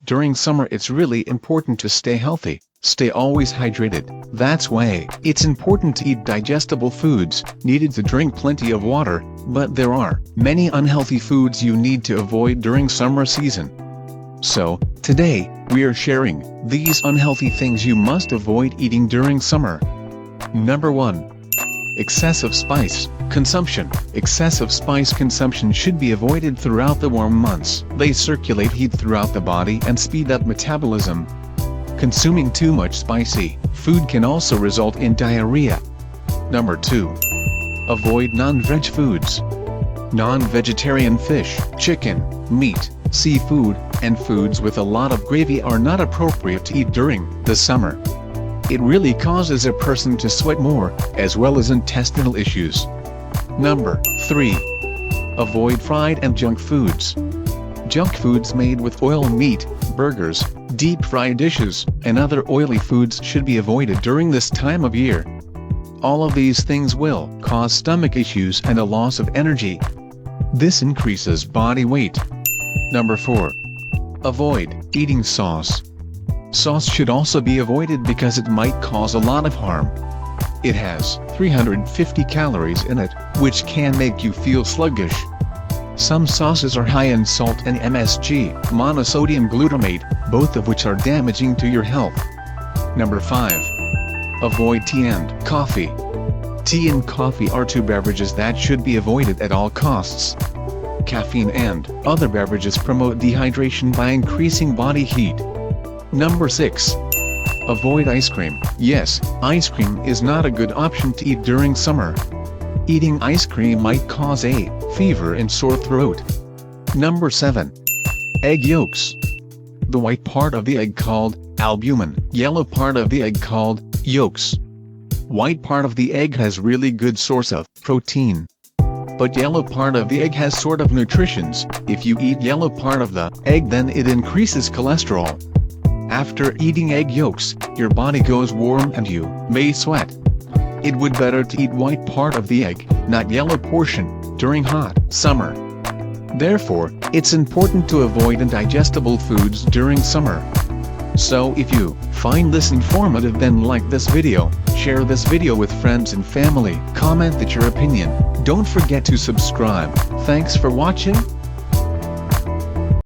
During summer it's really important to stay healthy, stay always hydrated. That's why it's important to eat digestible foods, needed to drink plenty of water, but there are many unhealthy foods you need to avoid during summer season. So, today, we are sharing these unhealthy things you must avoid eating during summer. Number 1. Excessive spice consumption. Excessive spice consumption should be avoided throughout the warm months. They circulate heat throughout the body and speed up metabolism. Consuming too much spicy food can also result in diarrhea. Number 2. Avoid non-veg foods. Non-vegetarian fish, chicken, meat, seafood, and foods with a lot of gravy are not appropriate to eat during the summer. It really causes a person to sweat more, as well as intestinal issues. Number 3. Avoid fried and junk foods. Junk foods made with oil meat, burgers, deep-fried dishes, and other oily foods should be avoided during this time of year. All of these things will cause stomach issues and a loss of energy. This increases body weight. Number 4. Avoid eating sauce. Sauce should also be avoided because it might cause a lot of harm. It has 350 calories in it, which can make you feel sluggish. Some sauces are high in salt and MSG, monosodium glutamate, both of which are damaging to your health. Number 5. Avoid tea and coffee. Tea and coffee are two beverages that should be avoided at all costs. Caffeine and other beverages promote dehydration by increasing body heat. Number 6. Avoid ice cream. Yes, ice cream is not a good option to eat during summer. Eating ice cream might cause a fever and sore throat. Number 7. Egg yolks. The white part of the egg called albumin, yellow part of the egg called yolks. White part of the egg has really good source of protein. But yellow part of the egg has sort of nutritions. If you eat yellow part of the egg, then it increases cholesterol. After eating egg yolks, your body goes warm and you may sweat. It would be better to eat white part of the egg, not yellow portion, during hot summer. Therefore, it's important to avoid indigestible foods during summer. So if you find this informative, then like this video, share this video with friends and family, comment your opinion, don't forget to subscribe. Thanks for watching.